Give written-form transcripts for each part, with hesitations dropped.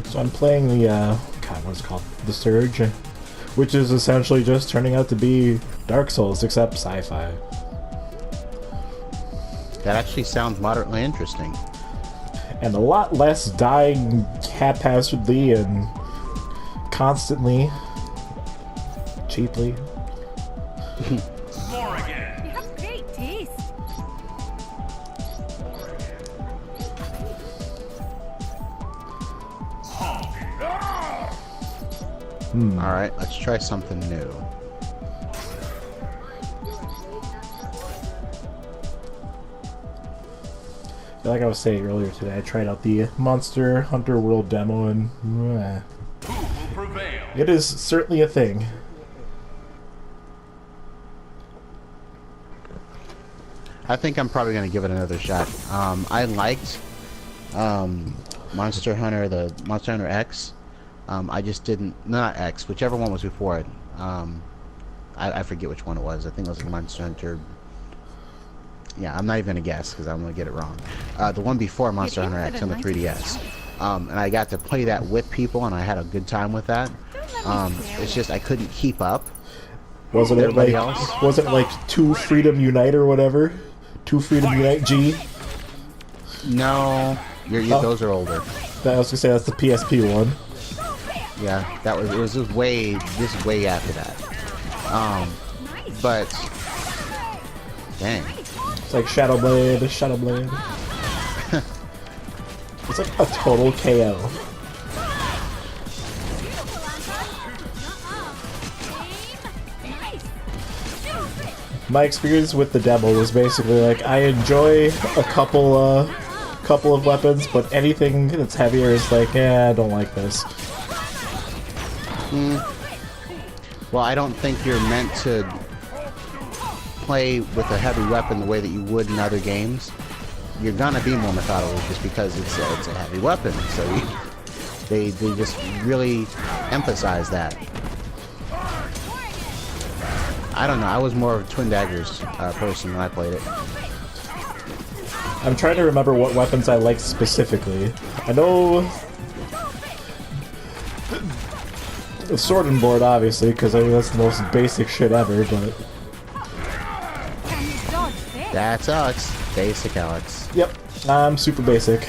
So I'm playing the, God, what's it called? The Surge, which is essentially just turning out to be Dark Souls, except sci-fi. That actually sounds moderately interesting. And a lot less dying haphazardly and constantly, cheaply. More again. You have great taste. Alright, let's try something new. Like I was saying earlier today, I tried out the Monster Hunter World demo and Who will prevail? it is certainly a thing. I think I'm probably going to give it another shot. I liked Monster Hunter, the Monster Hunter X. I just didn't, not X, whichever one was before it. I forget which one it was. I think it was Monster Hunter. Yeah, I'm not even going to guess because I'm going to get it wrong. The one before Monster Hunter X on the 3DS. And I got to play that with people and I had a good time with that. It's just I couldn't keep up. Wasn't it Everybody like else? wasn't it like 2 Freedom Unite or whatever? 2 Freedom Unite G? No, those are older. That, I was gonna say that's the PSP one. Yeah, that was, it was just way after that. But dang, It's like Shadowblade, Shadowblade. It's like a total KO. My experience with the demo was basically like I enjoy a couple of weapons, but anything that's heavier is like, I don't like this. well, I don't think you're meant to play with a heavy weapon the way that you would in other games. You're gonna be more methodical just because it's a heavy weapon. So they just really emphasize that. I don't know. I was more of a Twin Daggers person when I played it. I'm trying to remember what weapons I like specifically. I know the sword and board, obviously, because I mean that's the most basic shit ever. But That's Alex. Basic Alex. yep, I'm super basic.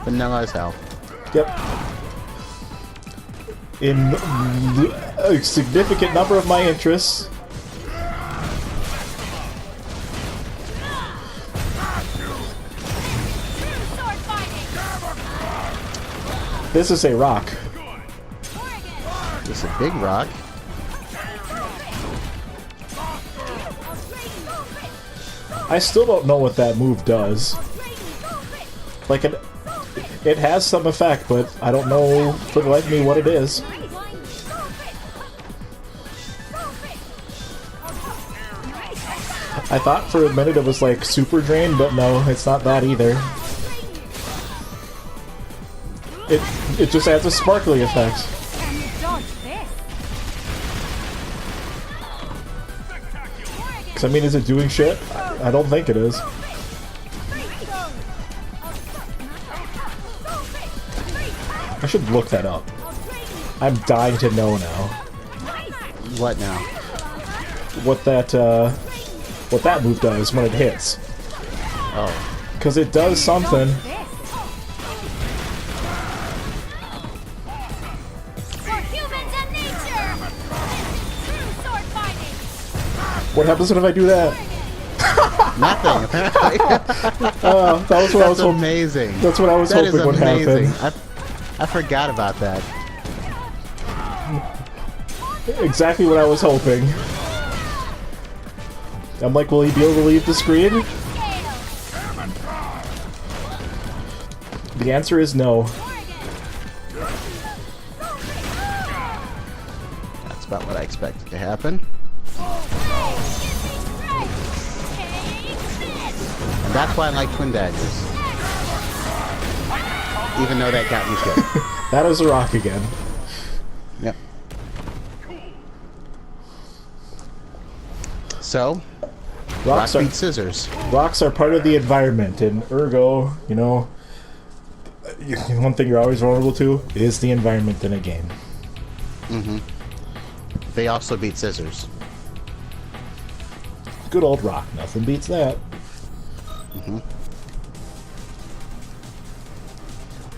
Vanilla as hell. Yep. In a significant number of my interests. This is a rock. It's a big rock. I still don't know what that move does. Like it has some effect, but I don't know for the life of me what it is. I thought for a minute it was like Super Drain, but no, it's not that either. It just adds a sparkly effect. Cause I mean, is it doing shit? I don't think it is. I should look that up. I'm dying to know now. What now? What that move does when it hits. Oh. Cause it does something. What happens if I do that? Nothing, apparently. That was what I was hoping. Amazing. That's what I was That is hoping would amazing. happen. I forgot about that. Exactly what I was hoping. I'm like, will he be able to leave the screen? The answer is no. That's about what I expected to happen. And that's why I like Twin Daggers. Even though that got me killed. That is a rock again. Yep. So, Rock beats scissors. Rocks are part of the environment, and ergo, you know, one thing you're always vulnerable to is the environment in a game. Mm-hmm. They also beat scissors. Good old rock. Nothing beats that. Mm-hmm.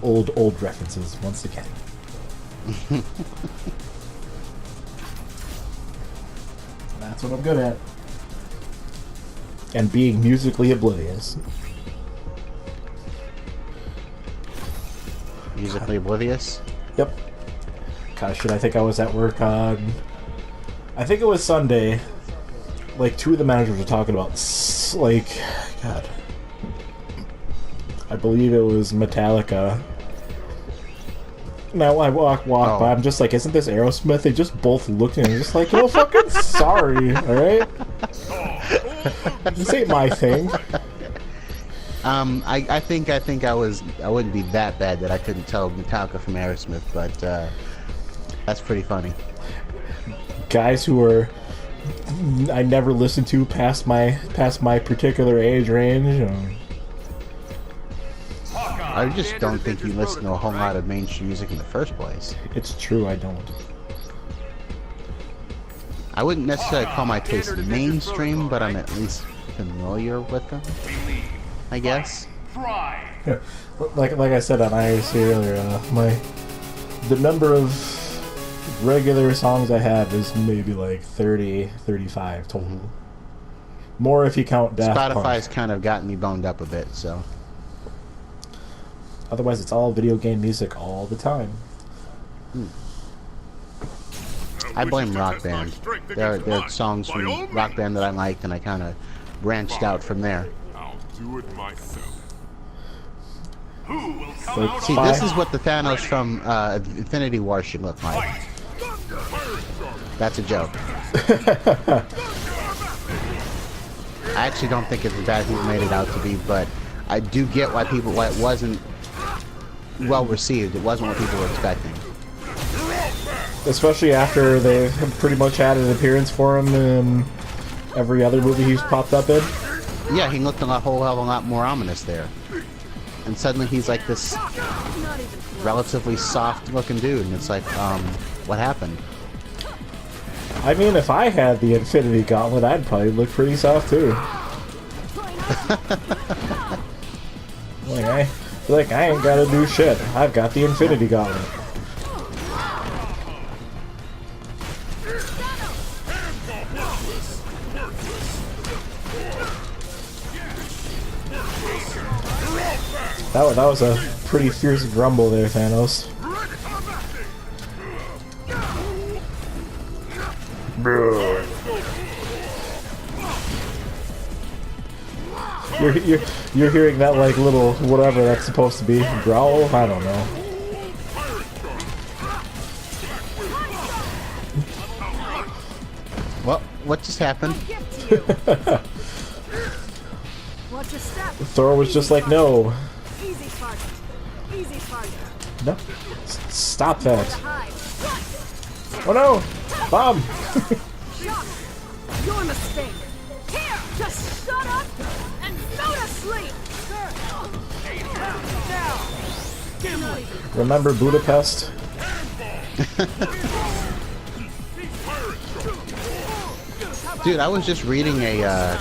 Old references once again. That's what I'm good at. And being musically oblivious. Musically oblivious? Yep. Gosh, shit, I think I was at work on... I think it was Sunday. Like, two of the managers were talking about... Like... God. I believe it was Metallica. Now I walk by, I'm just like, isn't this Aerosmith? They just both looked at me, just like, yo, fucking sorry, alright? This ain't my thing. I think I wouldn't be that bad that I couldn't tell Metallica from Aerosmith, but that's pretty funny. Guys who are I never listened to past my particular age range. I just don't think you listen to a whole lot of mainstream music in the first place. It's true, I don't. I wouldn't necessarily call my taste mainstream, but I'm at least familiar with them, I guess. Yeah. Like I said on IRC earlier, the number of regular songs I have is maybe like 30, 35 total. More if you count Daft Punk. Spotify's kind of gotten me boned up a bit, so. Otherwise, it's all video game music all the time. I blame Rock Band. There are songs from Rock Band that I liked, and I kind of branched out from there. I'll do it myself. See, this is what the Thanos from Infinity War should look like. That's a joke. I actually don't think it's as bad as people made it out to be, but I do get why it wasn't well received. It wasn't what people were expecting. Especially after they pretty much had an appearance for him in every other movie he's popped up in. Yeah, he looked a whole hell of a lot more ominous there. And suddenly he's like this relatively soft-looking dude, and it's like, what happened? I mean, if I had the Infinity Gauntlet, I'd probably look pretty soft too. like I ain't gotta do shit. I've got the Infinity Gauntlet. That was a pretty fierce grumble there, Thanos. You're hearing that like little whatever that's supposed to be growl? I don't know. Well, what just happened? Thor was just like, no. No. Stop that. Oh no! Bomb! Your mistake. Here, just shut up and go to sleep. Remember Budapest? Dude, I was just reading a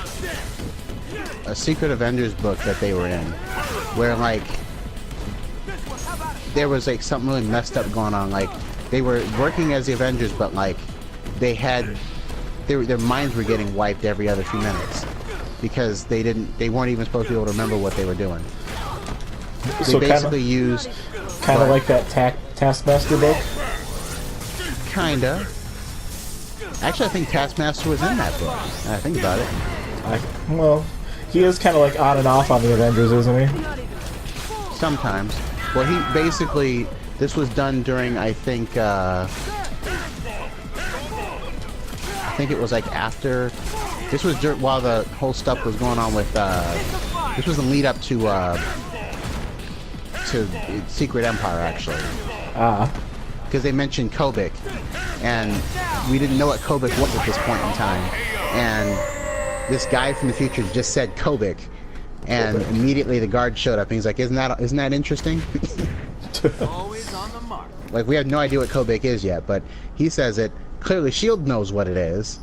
Secret Avengers book that they were in, where like there was like something really messed up going on. Like they were working as the Avengers, but like their minds were getting wiped every other few minutes because they weren't even supposed to be able to remember what they were doing. They So basically used kind of like that Taskmaster book. Kinda. Actually, I think Taskmaster was in that book. Now I think about it. Well, he is kind of like on and off on the Avengers, isn't he? Sometimes. Well, he basically, this was done during, I think it was like after, this was while the whole stuff was going on with, this was the lead up to Secret Empire, actually. Because they mentioned Kobik, and we didn't know what Kobik was at this point in time. And this guy from the future just said Kobik, and immediately the guard showed up and he's like, isn't that interesting? Always on the mark. Like, we have no idea what Kobik is yet, but he says it. Clearly S.H.I.E.L.D. knows what it is.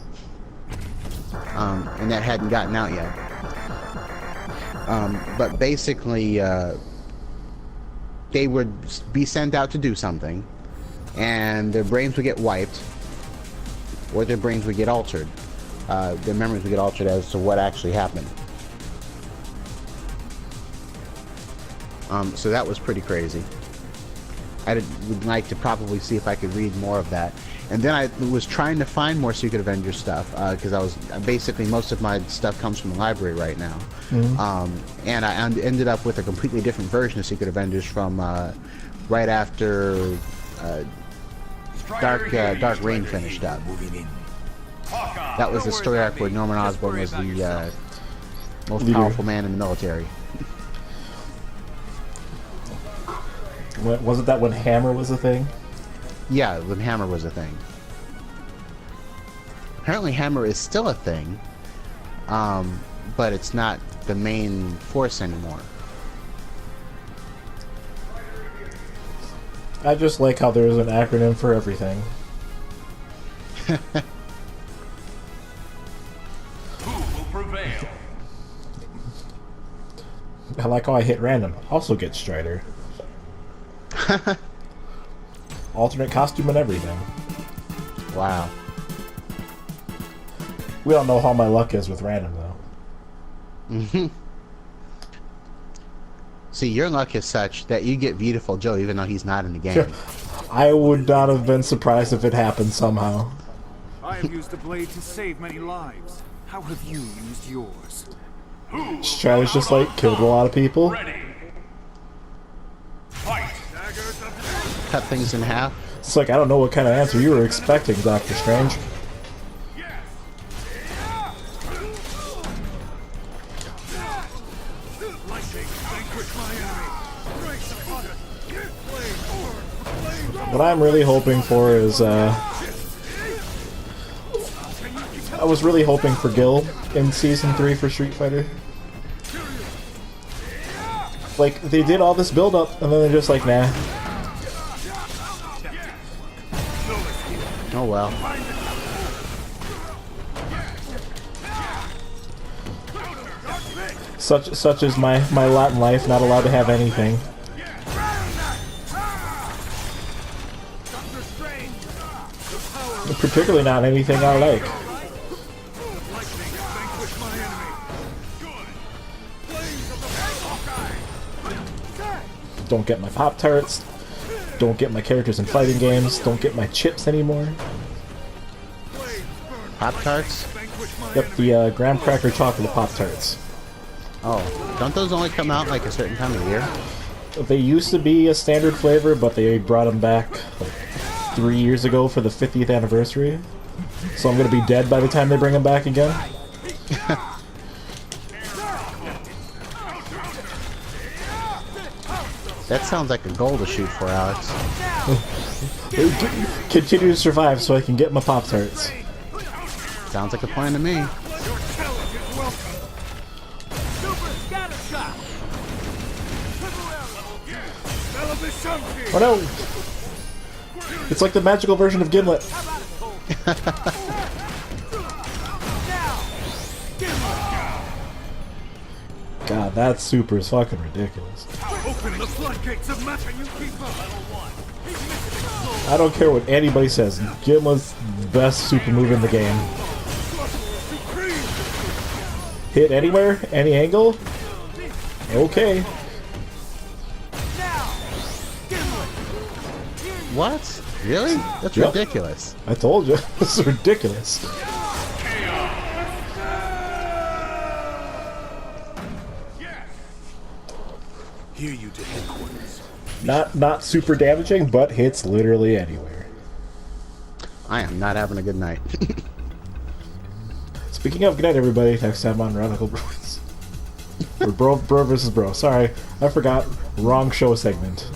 And that hadn't gotten out yet. But basically, they would be sent out to do something, and their brains would get wiped, or their brains would get altered. Their memories would get altered as to what actually happened. So that was pretty crazy. I would like to probably see if I could read more of that. And then I was trying to find more Secret Avengers stuff, because I was basically, most of my stuff comes from the library right now. And I ended up with a completely different version of Secret Avengers from right after Dark Reign finished up. That was the story arc where Norman Osborn was the most powerful man in the military. Wasn't that when Hammer was a thing? Yeah, when Hammer was a thing. Apparently Hammer is still a thing, but it's not the main force anymore. I just like how there's an acronym for everything. Who will prevail? I like how I hit random. Also get Strider. Alternate costume and everything. Wow. We don't know how my luck is with random, though. See, your luck is such that you get Beautiful Joe even though he's not in the game. I would not have been surprised if it happened somehow. I have used the blade to save many lives. How have you used yours? Strider's just like killed a lot of people. Ready. Fight. Cut things in half. It's like, I don't know what kind of answer you were expecting, Doctor Strange. What I'm really hoping for is, I was really hoping for Gil in Season 3 for Street Fighter. Like, they did all this build-up, and then they're just like, nah. Oh well. Such is my lot in life, not allowed to have anything. Particularly not anything I like. Don't get my Pop-Tarts. Don't get my characters in fighting games. Don't get my chips anymore. Pop-Tarts? Yep, the graham cracker chocolate Pop-Tarts. Oh, don't those only come out like a certain time of year? They used to be a standard flavor, but they brought them back like 3 years ago for the 50th anniversary. So I'm gonna be dead by the time they bring them back again. That sounds like a goal to shoot for, Alex. Continue to survive so I can get my Pop-Tarts. Sounds like a plan to me. Oh no! It's like the magical version of Gimlet. God, that super is fucking ridiculous. Open the floodgates of matter, you keep up. I don't care what anybody says. Gimlet's the best super move in the game. Hit anywhere, any angle. Okay. What? Really? That's Yep. ridiculous. I told you. This is ridiculous. Hear you to headquarters. Not super damaging, but hits literally anywhere. I am not having a good night. Speaking of, good night everybody. Next time on Radical Bros. Or bro versus bro. Sorry, I forgot. Wrong show segment.